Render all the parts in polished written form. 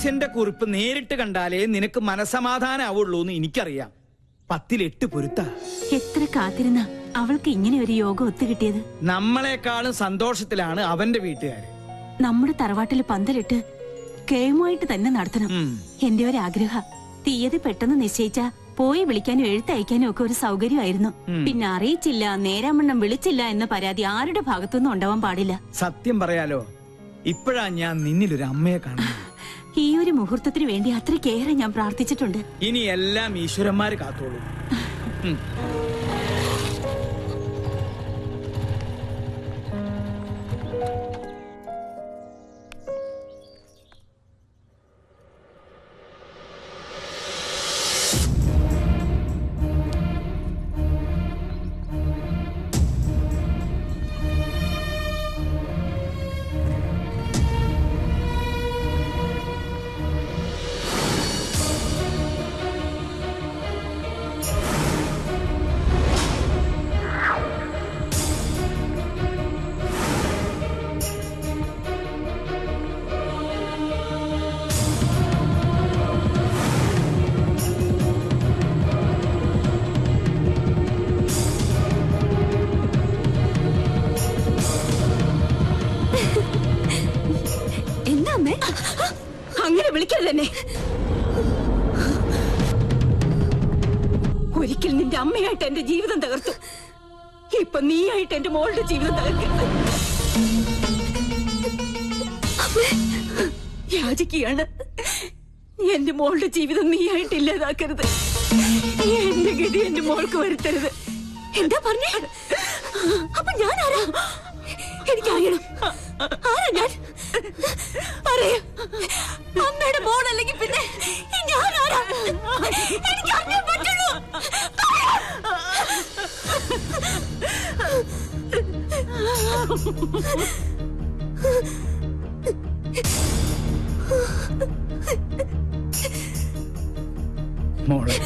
ജ്യോത്സ്യന്റെ കുറിപ്പ് നേരിട്ട് കണ്ടാലേ നിനക്ക് മനസമാധാനാവുള്ളൂ എന്ന് എനിക്കറിയാം. 10 8 പൊരുത്ത. എത്ര കാത്തിരുന്ന അവൾക്ക് ഇങ്ങനെ ഒരു യോഗം ഒത്തുകിട്ടിയത്. നമ്മളെക്കാളും സന്തോഷത്തിലാണ് അവന്റെ വീട്ടുകാര്. നമ്മുടെ തറവാട്ടില് പന്തലിട്ട് കേമുമായിട്ട് തന്നെ നടത്തണം. എന്റെ ഒരു ആഗ്രഹം. തീയതി പെട്ടെന്ന് നിശ്ചയിച്ച പോയി വിളിക്കാനും എഴുത്തയക്കാനും ഒക്കെ ഒരു സൗകര്യമായിരുന്നു. പിന്നെ അറിയിച്ചില്ല, നേരാമണ്ണം വിളിച്ചില്ല എന്ന പരാതി ആരുടെ ഭാഗത്തുനിന്നും ഉണ്ടാവാൻ പാടില്ല. സത്യം പറയാലോ, ഇപ്പോഴാ ഞാൻ നിന്നിലൊരു അമ്മയെ കാണുന്നത്. ഈ ഒരു മുഹൂർത്തത്തിന് വേണ്ടി അത്രയ്ക്കേറെ ഞാൻ പ്രാർത്ഥിച്ചിട്ടുണ്ട്. ഇനി എല്ലാം ഈശ്വരന്മാര് കാത്തോളൂ. അങ്ങനെ വിളിക്കരുതെന്നെ. ഒരിക്കൽ നിന്റെ അമ്മയായിട്ട് എന്റെ ജീവിതം തകർത്തു. ഇപ്പൊ നീയായിട്ട് എന്റെ മോളുടെ ജീവിതം തകർക്കരുത്. യാചിക്കുകയാണ്. എന്റെ മോളുടെ ജീവിതം നീയായിട്ട് ഇല്ലാതാക്കരുത്. എന്റെ ഗതി എന്റെ മോൾക്ക് വരുത്തരുത്. എന്താ പറഞ്ഞേ? അപ്പൊ ഞാൻ ആരാ? എനിക്കറിയണം. ആരാ ഞാൻ? അറിയാം. അമ്മയുടെ മോളല്ലെങ്കിൽ പിന്നെ ഞാൻ ആരാ? എനിക്ക് അറിയാൻ പറ്റുള്ളൂ. മോളെ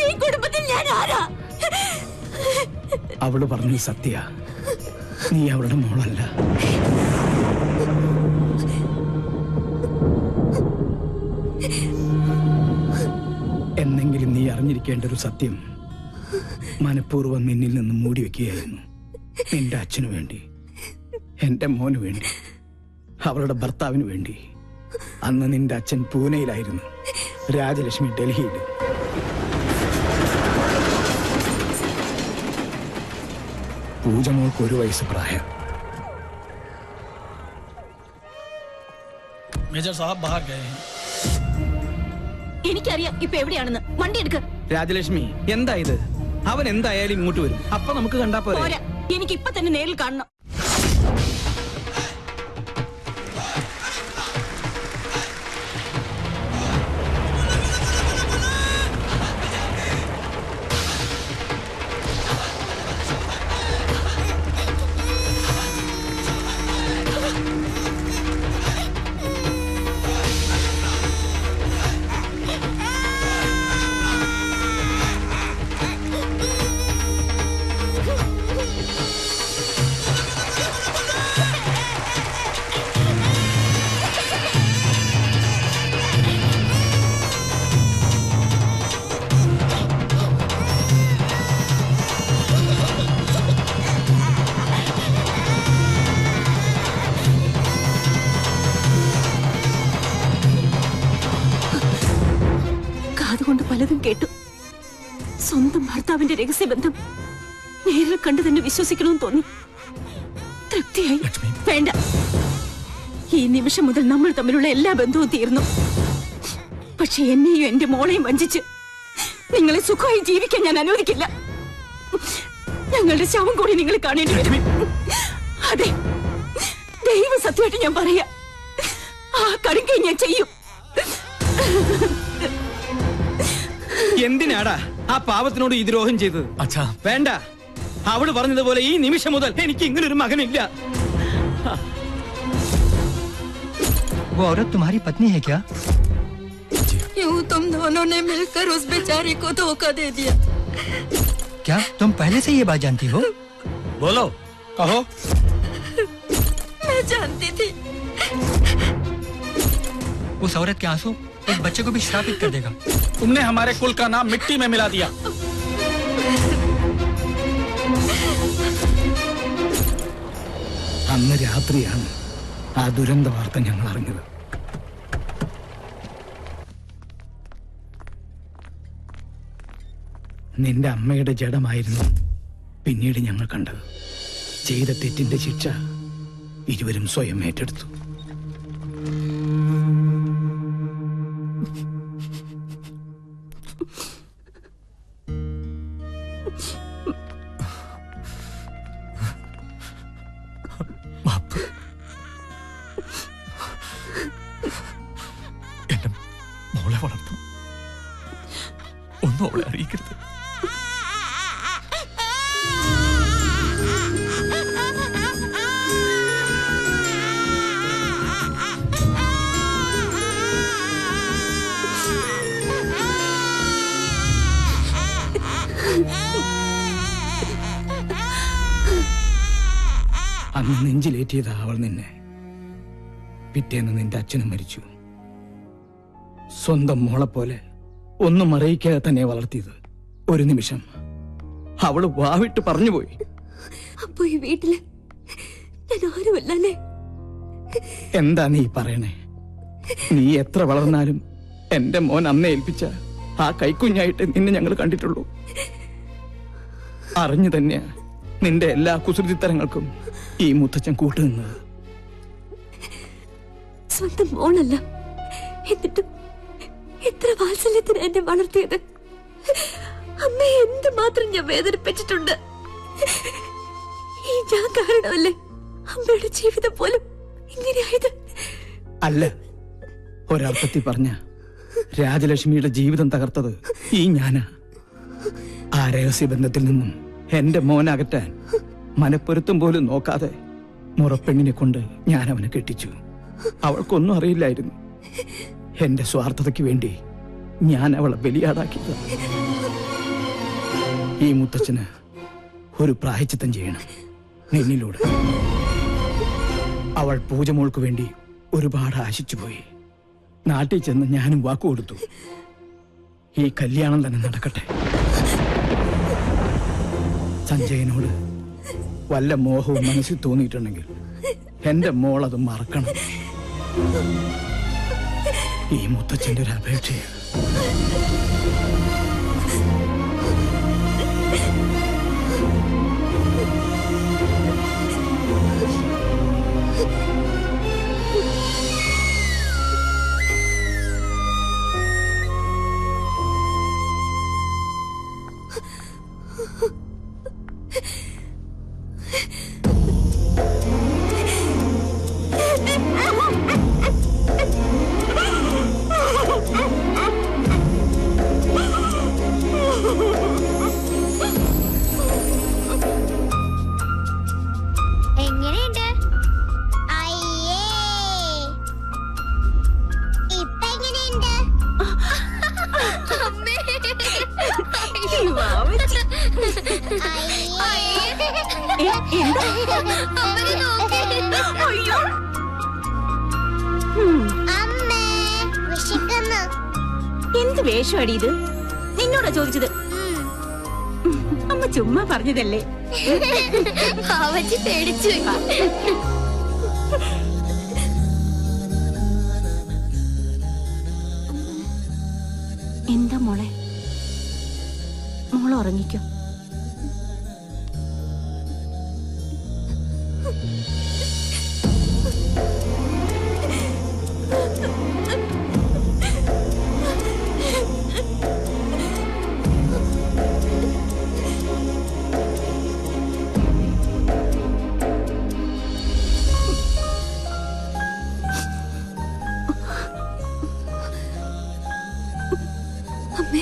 ഈ കുടുംബത്തിൽ ഞാൻ ആരാ? അവള് പറഞ്ഞു സത്യ, നീ അവളുടെ മോളല്ല. എന്നെങ്കിലും നീ അറിഞ്ഞിരിക്കേണ്ട ഒരു സത്യം മനഃപൂർവ്വം നിന്നിൽ നിന്നും മൂടി വെക്കുകയായിരുന്നു. നിന്റെ അച്ഛനു വേണ്ടി, എന്റെ മോന് വേണ്ടി, അവളുടെ ഭർത്താവിന് വേണ്ടി. അന്ന് നിന്റെ അച്ഛൻ പൂനെയിലായിരുന്നു, രാജലക്ഷ്മി ഡൽഹിയിൽ. പൂജ മോൾക്ക് 1 വയസ്സ് പ്രായം. മേജർ സാഹബ് ബാഹർ ഗയേ ഹൈ. എനിക്കറിയാം ഇപ്പൊ എവിടെയാണെന്ന്. വണ്ടി എടുക്ക. രാജലക്ഷ്മി, എന്താ ഇത്? അവൻ എന്തായാലും ഇങ്ങോട്ട് വരും. അപ്പൊ നമുക്ക് കണ്ടാ പോരാ. എനിക്ക് ഇപ്പൊ തന്നെ നേരിൽ കാണണം. അതുകൊണ്ട് പലതും കേട്ടു. സ്വന്തം ഭർത്താവിന്റെ രഹസ്യബന്ധം നേരിൽ കണ്ടു തന്നെ വിശ്വസിക്കണമെന്ന് തോന്നി. തൃപ്തിയായി. വേണ്ട, ഈ നിമിഷം മുതൽ നമ്മൾ തമ്മിലുള്ള എല്ലാ ബന്ധവും തീർന്നു. പക്ഷെ എന്നെയും എന്റെ മോളെയും വഞ്ചിച്ച് നിങ്ങളെ സുഖമായി ജീവിക്കാൻ ഞാൻ അനുവദിക്കില്ല. ഞങ്ങളുടെ ശവം കൂടി നിങ്ങൾ കാണേണ്ടി വരും. അതെ, ദൈവ സത്യമായിട്ട് ഞാൻ പറയാ, ആ കടുങ്കൈ ഞാൻ ചെയ്യും. എന്തിനാടാ ആ പാവത്തിനോട് ഈ ദ്രോഹം ചെയ്തത്? അച്ഛാ വേണ്ട, അവള് പറഞ്ഞതുപോലെ ഈ നിമിഷം മുതൽ എനിക്ക് ഇങ്ങനൊരു മകനില്ല. वो औरत तुम्हारी पत्नी है क्या? यूं तुम दोनों ने मिलकर उस बेचारी को धोखा दे दिया। क्या तुम पहले से ये बात जानती हो? बोलो। कहो। मैं जानती थी। उस औरत के आंसू एक बच्चे को भी श्रापित कर देगा। तुमने हमारे कुल का नाम मिट्टी में मिला दिया। അന്ന് രാത്രിയാണ് ആ ദുരന്ത വാർത്ത ഞങ്ങൾ അറിഞ്ഞത്. നിന്റെ അമ്മയുടെ ജഡമായിരുന്നു പിന്നീട് ഞങ്ങൾ കണ്ടത്. ചെയ്ത തെറ്റിന്റെ ശിക്ഷ ഇരുവരും സ്വയം ഏറ്റെടുത്തു. എന്റെ മോളെ വളർത്തും, ഒന്നും അവളെ അറിയിക്കരുത്. അന്ന് നെഞ്ചിലേറ്റിയതാ അവൾ നിന്നെ. പിറ്റേന്ന് നിന്റെ അച്ഛനും മരിച്ചു. സ്വന്തം മോളെ പോലെ ഒന്നും അറിയിക്കാതെ തന്നെ വളർത്തിയത്. ഒരു നിമിഷം അവള് വാവിട്ട് പറഞ്ഞുപോയി. അപ്പൊ ഈ വീട്ടില് ഞാൻ ആരുമല്ലേ? എന്താ നീ പറയണേ? നീ എത്ര വളർന്നാലും എന്റെ മോൻ അമ്മ ഏൽപ്പിച്ച ആ കൈക്കുഞ്ഞായിട്ട് നിന്നെ ഞങ്ങൾ കണ്ടിട്ടുള്ളൂ. അറിഞ്ഞു തന്നെയാ നിന്റെ എല്ലാ കുസൃതിത്തരങ്ങൾക്കും ഈ മുത്തച്ഛൻ കൂട്ടുനിന്നത്. സ്വന്തം മോളല്ല, എന്നിട്ടും എത്ര വാത്സല്യത്തിന് എന്നെ വളർത്തിയത്. അമ്മയെ എന്തുമാത്രം ഞാൻ വേദനിപ്പിച്ചിട്ടുണ്ട്. ഈ ഞാൻ കാരണമല്ലേ അമ്മയുടെ ജീവിതം പോലും ഇങ്ങനെയായത്? അല്ല, ഒരർത്ഥത്തിൽ പറഞ്ഞ രാജലക്ഷ്മിയുടെ ജീവിതം തകർത്തത് ഈ ഞാനാ. ആ രഹസ്യബന്ധത്തിൽ നിന്നും എന്റെ മോനകറ്റാൻ മനപ്പൊരുത്തം പോലും നോക്കാതെ മുറപ്പെണ്ണിനെ കൊണ്ട് ഞാൻ അവനെ കെട്ടിച്ചു. അവൾക്കൊന്നും അറിയില്ലായിരുന്നു. എന്റെ സ്വാർത്ഥതയ്ക്ക് വേണ്ടി ഞാൻ അവളെ ബലിയാടാക്കിയത്. ഈ മുത്തച്ഛന് ഒരു പ്രായശ്ചിത്തം ചെയ്യണം നിന്നിലൂടെ. അവൾ പൂജമോൾക്ക് വേണ്ടി ഒരുപാട് ആശിച്ചുപോയി. നാട്ടിൽ ചെന്ന് ഞാനും വാക്കുകൊടുത്തു, ഈ കല്യാണം തന്നെ നടക്കട്ടെ. സഞ്ജയനോട് വല്ല മോഹവും മനസ്സിൽ തോന്നിയിട്ടുണ്ടെങ്കിൽ എന്റെ മോൾ അത് മറക്കണം. ഈ മുത്തച്ഛന്റെ ഒരു അപേക്ഷയാണ്. എങ്ങനെയുണ്ട്? അയ്യേ, ഇപ്പൊ എങ്ങനെയുണ്ട്? അമ്മേ, അവര് നോക്കി. അമ്മേ, വിശക്കുന്നു. എന്ത് വേഷമാടി ഇത്? നിന്നോടാ ചോദിച്ചത്? അമ്മ ചുമ്മാ പറഞ്ഞതല്ലേ. അവച്ച് പേടിച്ചു. എന്താ മോളെ? മോളെ ഉറങ്ങിക്കോ. അമ്മേ,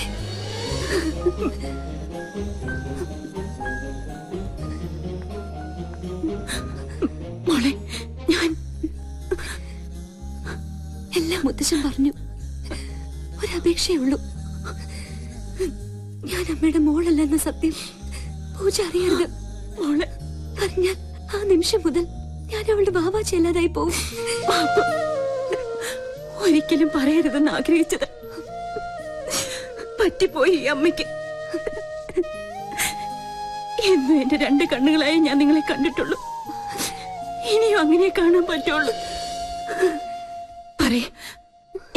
മോളെ, ഞാൻ എല്ലാം മുത്തശ്ശൻ പറഞ്ഞു. ഒരപേക്ഷയേ ഉള്ളൂ. ഞാൻ അമ്മയുടെ മോളല്ല എന്ന സത്യം പൂജ അറിയരുത് മോളെ. പറഞ്ഞാൽ ആ നിമിഷം മുതൽ ഞാൻ അവളുടെ വാവാ ചെല്ലാതായി പോവും. മാപ്പ്. ഒരിക്കലും പറയരുതെന്ന് ആഗ്രഹിച്ചത് പറ്റിപ്പോയി ഈ അമ്മയ്ക്ക്. എന്നും എന്റെ 2 കണ്ണുകളായി ഞാൻ നിങ്ങളെ കണ്ടിട്ടുള്ളൂ. ഇനിയും അങ്ങനെ കാണാൻ പറ്റുള്ളൂ. പറയേ,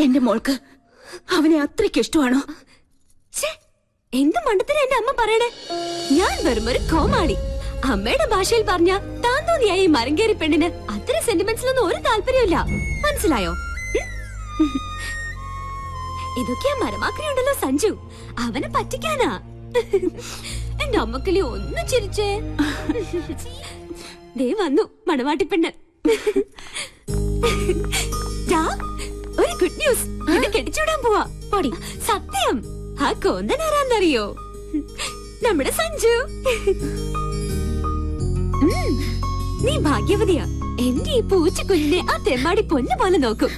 എന്റെ മോൾക്ക് അവനെ അത്രയ്ക്ക് ഇഷ്ടമാണോ? എന്ത് മണ്ടത്തിന് എന്റെ അമ്മ പറയണേ? ഞാൻ വെറും ഒരു കോമാളി. അമ്മയുടെ ഭാഷയിൽ പറഞ്ഞ താൻ തോന്നിയായി മരങ്കേറി പെണ്ണിന് അത്തരം സെന്റിമെന്റ്സിലൊന്നും ഒരു താല്പര്യമില്ല. മനസ്സിലായോ? ഇതൊക്കെയാ മരമാക്രിയുണ്ടല്ലോ സഞ്ജു, അവനെ പറ്റിക്കാനാ. എന്റെ അമ്മക്കിളി ഒന്ന് ചിരിച്ചേ. ദേ വന്നു മണവാട്ടിപ്പെണ്ണ്. ഒരു ഗുഡ് ന്യൂസ്, എന്നെ കെട്ടിച്ചൂടാൻ പോവാ. പൊടി സത്യം. ആ കോന്തൻ ആരാന്നറിയോ? നമ്മുടെ സഞ്ജു. നീ ഭാഗ്യവതിയാ. എന്റെ ഈ പൂച്ചക്കുഞ്ഞിനെ ആ തെമ്മാടി പൊന്നു പോലെ നോക്കും.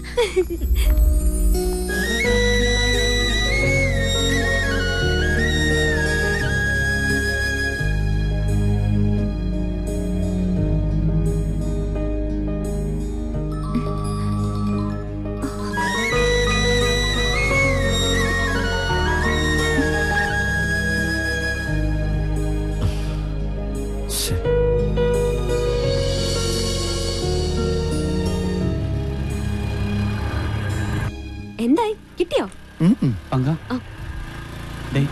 എന്തായി, കിട്ടിയോ? പങ്ക ആ. ഡേ